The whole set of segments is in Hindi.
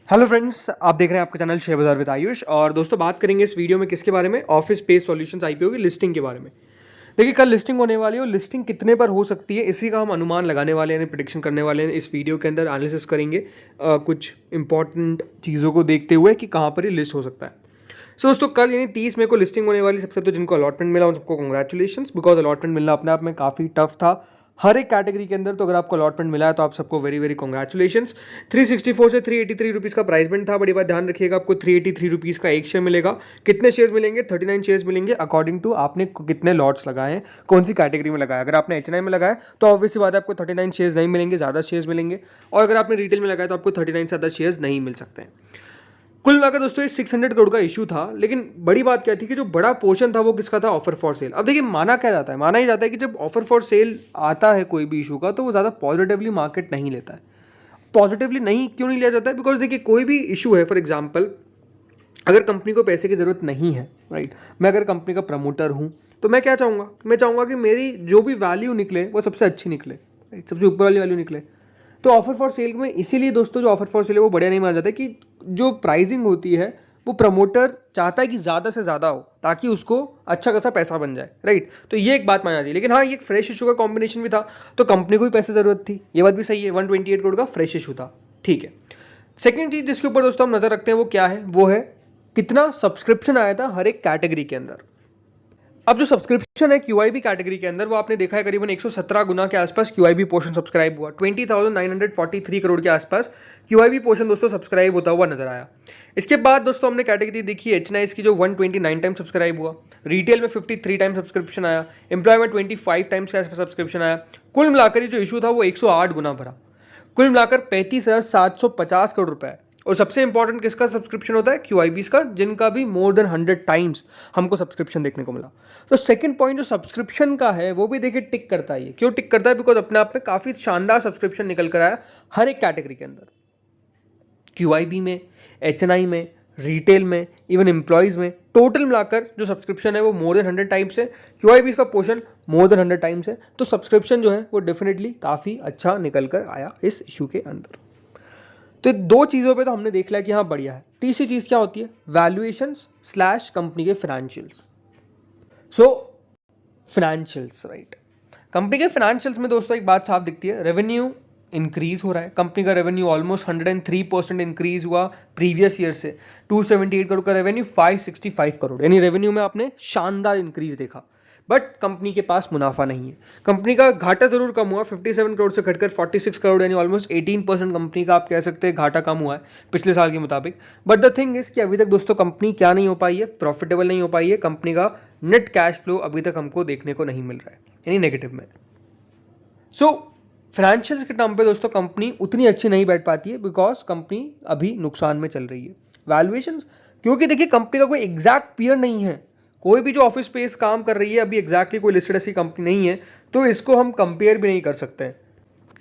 हेलो फ्रेंड्स, आप देख रहे हैं आपका चैनल शेयर बाजार विद आयुष। और दोस्तों, बात करेंगे इस वीडियो में किसके बारे में? ऑफिस स्पेस सॉल्यूशंस आईपीओ की लिस्टिंग के बारे में। देखिए, कल लिस्टिंग होने वाली है और लिस्टिंग कितने पर हो सकती है इसी का हम अनुमान लगाने वाले हैं, प्रिडिक्शन करने वाले हैं। इस वीडियो के अंदर एनालिसिस करेंगे कुछ इंपॉर्टेंट चीज़ों को देखते हुए कि कहाँ पर ये लिस्ट हो सकता है। दोस्तों, कल यानी 30 मई को लिस्टिंग होने वाली। सबसे तो जिनको अलॉटमेंट मिला उन सबको कंग्रेचुलेशंस, बिकॉज अलॉटमेंट मिलना अपने आप में काफ़ी टफ था हर एक कैटेगरी के अंदर। तो अगर आपको अलॉटमेंट मिला है तो आप सबको वेरी वेरी कॉन्ग्रेचुलेशंस। 364 से 383 रुपीज़ का प्राइस बैंड था। बड़ी बात ध्यान रखिएगा, आपको 383 रुपीज़ का एक शेयर मिलेगा। कितने शेयर्स मिलेंगे? 39 शेयर्स मिलेंगे अकॉर्डिंग टू आपने कितने लॉट्स लगाए हैं, कौन सी कैटेगरी में लगाया। अगर आपने HNI में लगाया तो ऑब्वियसली बात है आपको 39 शेयर्स नहीं मिलेंगे, ज़्यादा शेयर्स मिलेंगे। और अगर आपने रिटेल में लगाया तो आपको 39 से ज़्यादा शेयर्स नहीं मिल सकते हैं। कुल मिलाकर दोस्तों ये 600 करोड़ का इशू था। लेकिन बड़ी बात क्या थी कि जो बड़ा पोर्शन था वो किसका था? Offer for sale. अब देखिए, माना क्या जाता है, माना ही जाता है कि जब ऑफर फॉर सेल आता है कोई भी इशू का तो वो ज़्यादा पॉजिटिवली मार्केट नहीं लेता है। पॉजिटिवली नहीं क्यों नहीं लिया जाता है? बिकॉज देखिए, कोई भी इशू है, फॉर एग्जाम्पल अगर कंपनी को पैसे की ज़रूरत नहीं है, राइट, मैं अगर कंपनी का प्रमोटर हूँ तो मैं क्या चाहूँगा? मैं चाहूँगा कि मेरी जो भी वैल्यू निकले वो सबसे अच्छी निकले, राइट, सबसे ऊपर वाली वैल्यू निकले। तो ऑफर फॉर सेल में इसीलिए दोस्तों जो ऑफर फॉर सेल है वो बढ़िया नहीं माना जाता है कि जो प्राइसिंग होती है वो प्रमोटर चाहता है कि ज़्यादा से ज़्यादा हो ताकि उसको अच्छा खासा पैसा बन जाए, राइट। तो ये एक बात मानी जाती है। लेकिन हाँ, ये एक फ्रेश इशू का कॉम्बिनेशन भी था तो कंपनी को भी पैसे ज़रूरत थी, ये बात भी सही है। 128 करोड़ का फ्रेश इशू था, ठीक है। सेकेंड चीज़ जिसके ऊपर दोस्तों हम नज़र रखते हैं वो क्या है? वो है कितना सब्सक्रिप्शन आया था हर एक कैटेगरी के अंदर। अब जो सब्सक्रिप्शन है QIB कैटेगरी के अंदर वो आपने देखा है करीबन 117 गुना के आसपास QIB पोर्शन सब्सक्राइब हुआ। 20,943 करोड़ के आसपास QIB पोर्शन दोस्तों सब्सक्राइब होता हुआ नजर आया। इसके बाद दोस्तों हमने कैटेगरी देखी HNI की, जो 129 टाइम सब्सक्राइब हुआ। रिटेल में 53 टाइम सब्सक्रिप्शन आया। एम्प्लॉय में 25 टाइम्स के आसपास सब्सक्रिप्शन आया। कुल मिलाकर जो इशू था वो 108 गुना भरा। कुल मिलाकर 35,750 करोड़ रुपए। और सबसे इंपॉर्टेंट किसका सब्सक्रिप्शन होता है? QIBs का, जिनका भी मोर देन 100 टाइम्स हमको सब्सक्रिप्शन देखने को मिला। तो सेकंड पॉइंट जो सब्सक्रिप्शन का है वो भी देखिए टिक करता है। क्यों टिक करता है? बिकॉज अपने आप में काफ़ी शानदार सब्सक्रिप्शन निकल कर आया हर एक कैटेगरी के अंदर, QIB में, HNI में, रिटेल में, इवन एम्प्लॉयज़ में। टोटल मिलाकर जो सब्सक्रिप्शन है वो मोर देन 100 टाइम्स है। QIB का पोर्शन मोर देन 100 टाइम्स है। तो सब्सक्रिप्शन जो है वो डेफिनेटली काफ़ी अच्छा निकल कर आया इस इशू के अंदर। तो दो चीज़ों पे तो हमने देख लिया कि हाँ बढ़िया है। तीसरी चीज़ क्या होती है? वैल्यूएशंस स्लैश कंपनी के फाइनेंशियल्स। सो फाइनेंशियल्स, राइट, कंपनी के फाइनेंशियल्स में दोस्तों एक बात साफ दिखती है, रेवेन्यू इंक्रीज हो रहा है। कंपनी का रेवेन्यू ऑलमोस्ट 103% इंक्रीज हुआ प्रीवियस ईयर से। 278 करोड़ का रेवेन्यू 565 करोड़, यानी रेवेन्यू में आपने शानदार इंक्रीज देखा। बट कंपनी के पास मुनाफा नहीं है। कंपनी का घाटा जरूर कम हुआ, 57 करोड़ से घटकर 46 करोड़, यानी ऑलमोस्ट 18% कंपनी का आप कह सकते हैं घाटा कम हुआ है पिछले साल के मुताबिक। बट द थिंग इज कि अभी तक दोस्तों कंपनी क्या नहीं हो पाई है? प्रॉफिटेबल नहीं हो पाई है। कंपनी का नेट कैश फ्लो अभी तक हमको देखने को नहीं मिल रहा है, यानी नेगेटिव में। सो फाइनेंशियल्स के टर्म पे दोस्तों कंपनी उतनी अच्छी नहीं बैठ पाती है बिकॉज कंपनी अभी नुकसान में चल रही है। वैल्यूएशंस, क्योंकि देखिए कंपनी का कोई एग्जैक्ट पीयर नहीं है। कोई भी जो ऑफिस स्पेस काम कर रही है अभी एग्जैक्टली कोई लिस्टेड ऐसी कंपनी नहीं है, तो इसको हम कंपेयर भी नहीं कर सकते।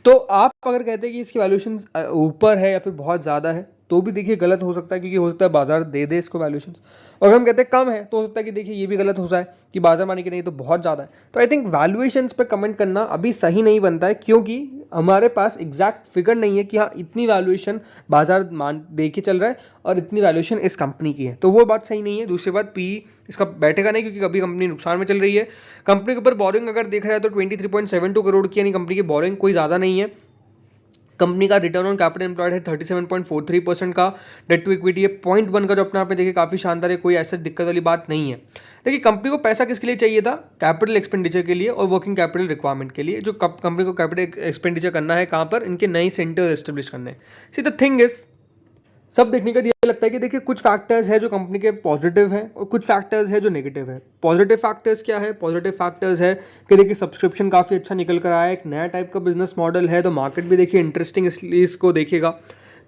तो आप अगर कहते हैं कि इसकी वैल्यूएशन ऊपर है या फिर बहुत ज़्यादा है तो भी देखिए गलत हो सकता है, क्योंकि हो सकता है बाजार दे दे इसको वैल्यूएशन। और अगर हम कहते हैं कम है तो हो सकता है कि देखिए ये भी गलत हो जाए कि बाजार माने कि नहीं तो बहुत ज़्यादा है। तो आई थिंक वैल्यूएशंस पे कमेंट करना अभी सही नहीं बनता है, क्योंकि हमारे पास एग्जैक्ट फिगर नहीं है कि हाँ इतनी वैल्यूएशन बाजार मान दे के चल रहा है और इतनी वैल्यूएशन इस कंपनी की है, तो वो बात सही नहीं है। दूसरी बात, PE इसका बैठेगा नहीं, क्योंकि अभी कंपनी नुकसान में चल रही है। कंपनी के ऊपर बोरिंग अगर देखा जाए तो 23.72 करोड़ की, यानी कंपनी की बोरिंग कोई ज़्यादा नहीं है। कंपनी का रिटर्न ऑन कैपिटल एम्प्लॉयड है 37.43% का। डेट टू इक्विटी है 0.1 का, जो अपने आप में देखिए काफ़ी शानदार है, कोई ऐसा दिक्कत वाली बात नहीं है। देखिए कंपनी को पैसा किसके लिए चाहिए था? कैपिटल एक्सपेंडिचर के लिए और वर्किंग कैपिटल रिक्वायरमेंट के लिए। जो कंपनी को कैपिटल एक्सपेंडिचर करना है कहाँ पर? इनके नए सेंटर एस्टेब्लिश करने हैं। सी द थिंग इज, सब देखने का ये लगता है कि देखिए कुछ फैक्टर्स है जो कंपनी के पॉजिटिव हैं और कुछ फैक्टर्स है जो नेगेटिव है। पॉजिटिव फैक्टर्स क्या है? पॉजिटिव फैक्टर्स है कि देखिए सब्सक्रिप्शन काफ़ी अच्छा निकल कर आया, एक नया टाइप का बिजनेस मॉडल है, तो मार्केट भी देखिए इंटरेस्टिंग इसलिए इसको देखेगा।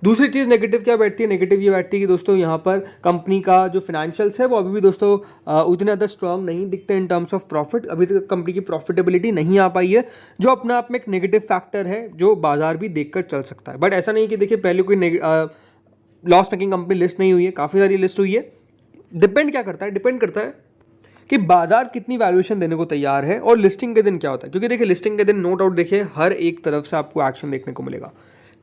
दूसरी चीज़ नेगेटिव क्या बैठती है? नेगेटिव ये बैठती है कि दोस्तों यहाँ पर कंपनी का जो फिनेंशियल्स है वो अभी भी दोस्तों उतने ज़्यादा स्ट्रांग नहीं दिखते इन टर्म्स ऑफ प्रॉफिट। अभी तक कंपनी की प्रॉफिटेबिलिटी नहीं आ पाई है, जो अपने आप में एक नेगेटिव फैक्टर है जो बाजार भी देखकर चल सकता है। बट ऐसा नहीं कि देखिए पहले कोई लॉस मेकिंग कंपनी लिस्ट नहीं हुई है, काफ़ी सारी लिस्ट हुई है। डिपेंड क्या करता है? डिपेंड करता है कि बाजार कितनी वैल्यूएशन देने को तैयार है और लिस्टिंग के दिन क्या होता है। क्योंकि देखिए लिस्टिंग के दिन नो डाउट देखिए हर एक तरफ से आपको एक्शन देखने को मिलेगा।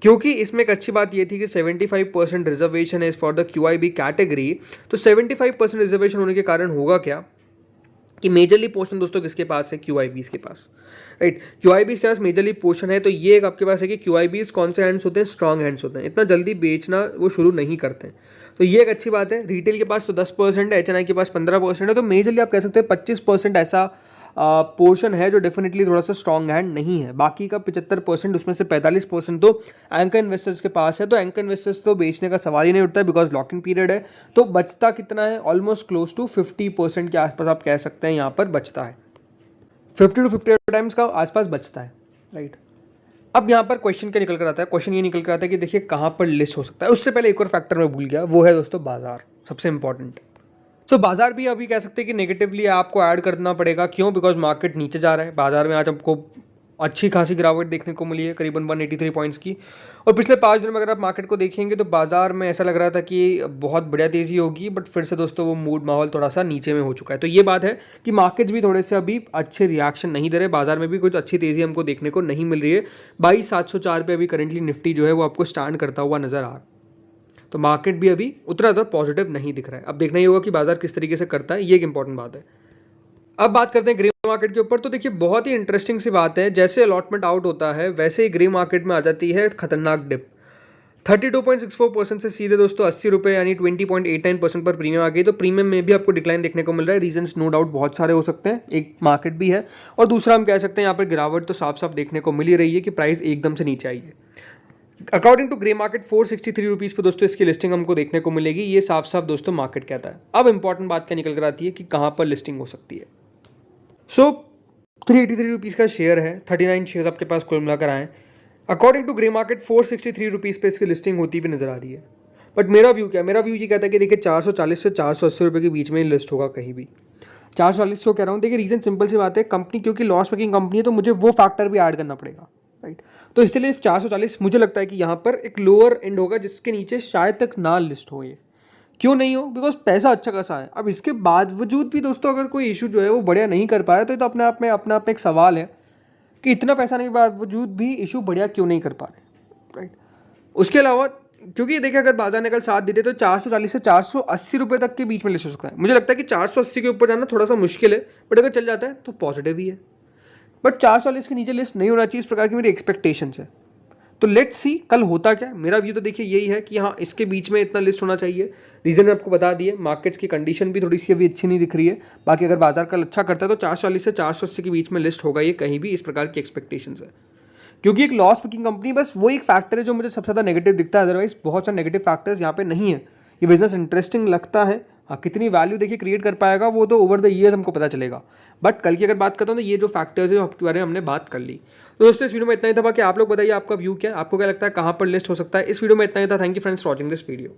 क्योंकि इसमें एक अच्छी बात ये थी कि 75% रिजर्वेशन है फॉर द QIB कैटेगरी। तो 75% रिजर्वेशन होने के कारण होगा क्या कि मेजरली पोर्शन दोस्तों किसके पास है, QIBs के पास, राइट। QIBs के पास मेजरली पोर्शन है, तो ये एक आपके पास है कि QIBs कौन से हैंड्स होते हैं, स्ट्रॉन्ग हैंड्स होते हैं, इतना जल्दी बेचना वो शुरू नहीं करते हैं। तो ये एक अच्छी बात है। रिटेल के पास तो 10% है, HNI के पास 15% है, तो मेजरली आप कह सकते हैं 25% ऐसा पोर्शन है जो डेफिनेटली थोड़ा सा स्ट्रॉन्ग हैंड नहीं है। बाकी का 75%, उसमें से 45% तो एंकर इन्वेस्टर्स के पास है। तो एंकर इन्वेस्टर्स तो बेचने का सवाल ही नहीं उठता है, बिकॉज लॉक इन पीरियड है। तो बचता कितना है, ऑलमोस्ट क्लोज टू 50% के आसपास आप कह सकते हैं यहाँ पर बचता है। 50 to 58 टाइम्स का आसपास बचता है, राइट। अब यहाँ पर क्वेश्चन क्या निकल कर आता है, क्वेश्चन ये निकल कर आता है कि देखिए कहाँ पर लिस्ट हो सकता है। उससे पहले एक और फैक्टर मैं भूल गया, वो है दोस्तों बाजार, सबसे इंपॉर्टेंट। सो बाजार भी अभी कह सकते हैं कि नेगेटिवली आपको ऐड करना पड़ेगा। क्यों? बिकॉज मार्केट नीचे जा रहा है। बाजार में आज आपको अच्छी खासी गिरावट देखने को मिली है, करीबन 183 पॉइंट्स की। और पिछले 5 दिनों में अगर आप मार्केट को देखेंगे तो बाजार में ऐसा लग रहा था कि बहुत बढ़िया तेज़ी होगी, बट फिर से दोस्तों वो मूड माहौल थोड़ा सा नीचे में हो चुका है। तो ये बात है कि मार्केट्स भी थोड़े से अभी अच्छे रिएक्शन नहीं दे रहे, बाजार में भी कुछ अच्छी तेज़ी हमको देखने को नहीं मिल रही है। 22,704 पे अभी करंटली निफ्टी जो है वो आपको स्टैंड करता हुआ नजर आ रहा है। तो मार्केट भी अभी उतना ज़्यादा पॉजिटिव नहीं दिख रहा है। अब देखना ही होगा कि बाजार किस तरीके से करता है, ये एक इंपॉर्टेंट बात है। अब बात करते हैं ग्रे मार्केट के ऊपर। तो देखिए बहुत ही इंटरेस्टिंग सी बात है, जैसे अलॉटमेंट आउट होता है वैसे ही ग्रे मार्केट में आ जाती है खतरनाक डिप। 32.64% से सीधे दोस्तों 80 रुपये यानी 20.89% पर प्रीमियम आ गई। तो प्रीमियम में भी आपको डिक्लाइन देखने को मिल रहा है। रीजंस नो डाउट बहुत सारे हो सकते हैं, एक मार्केट भी है और दूसरा हम कह सकते हैं यहाँ पर गिरावट तो साफ साफ देखने को मिल ही रही है कि प्राइस एकदम से नीचे आई है। According to grey market 463 rupees पर दोस्तों इसकी लिस्टिंग हमको देखने को मिलेगी। ये साफ साफ दोस्तों मार्केट कहता है। अब इंपॉर्टेंट बात क्या निकल कर आती है कि कहाँ पर लिस्टिंग हो सकती है। सो 383 रुपीज़ का शेयर है, 39 शेयर्स आपके पास कुल मिलाकर आए। According to grey market 463 rupees पे इसकी लिस्टिंग होती भी नजर आ रही है। बट मेरा व्यू क्या है, मेरा व्यू ये कहता है कि देखिए 440 से 480 रुपये के बीच में लिस्ट होगा कहीं भी। 440 क्यों कह रहा हूँ, देखिए रीज़न सिंपल सी बात है, कंपनी क्योंकि लॉस मेकिंग कंपनी है तो मुझे वो फैक्टर भी ऐड करना पड़ेगा, राइट। तो इसलिए 440 मुझे लगता है कि यहाँ पर एक लोअर एंड होगा जिसके नीचे शायद तक ना लिस्ट हो। ये क्यों नहीं हो, बिकॉज पैसा अच्छा खासा है। अब इसके बावजूद भी दोस्तों अगर कोई इशू जो है वो बढ़िया नहीं कर पा रहा है तो ये तो अपने आप में एक सवाल है कि इतना पैसा नहीं के बावजूद भी इशू बढ़िया क्यों नहीं कर पा रहे, राइट। उसके अलावा क्योंकि देखिए अगर बाजार ने कल साथ दे दे तो 440 से 480 रुपये तक के बीच में लिस्ट हो सकता है। मुझे लगता है कि 480 के ऊपर जाना थोड़ा सा मुश्किल है, बट अगर चल जाता है तो पॉजिटिव ही है। बट 440 के नीचे लिस्ट नहीं होना चाहिए, इस प्रकार की मेरी एक्सपेक्टेशंस है। तो लेट्स सी कल होता क्या। मेरा व्यू तो देखिए यही है कि हाँ इसके बीच में इतना लिस्ट होना चाहिए। रीज़न आपको बता दिए, मार्केट्स की कंडीशन भी थोड़ी सी अभी अच्छी नहीं दिख रही है। बाकी अगर बाजार कल अच्छा करता है तो 440 से 480 के बीच में लिस्ट होगा ये कहीं भी, इस प्रकार की एक्सपेक्टेशंस है। क्योंकि एक लॉस मेकिंग कंपनी बस वो एक फैक्टर है जो मुझे सबसे ज़्यादा नेगेटिव दिखता है, अदरवाइज बहुत सारे नेगेटिव फैक्टर्स यहाँ पे नहीं है। ये बिजनेस इंटरेस्टिंग लगता है, हाँ कितनी वैल्यू देखिए क्रिएट कर पाएगा वो तो ओवर द ईयर्स हमको पता चलेगा। बट कल की अगर बात करता हूँ तो ये जो फैक्टर्स है आपके बारे में हमने बात कर ली। तो दोस्तों इस वीडियो में इतना ही था। बाकी आप लोग बताइए आपका व्यू क्या है, आपको क्या लगता है कहाँ पर लिस्ट हो सकता है। इस वीडियो में इतना ही था। Thank you friends for watching this video.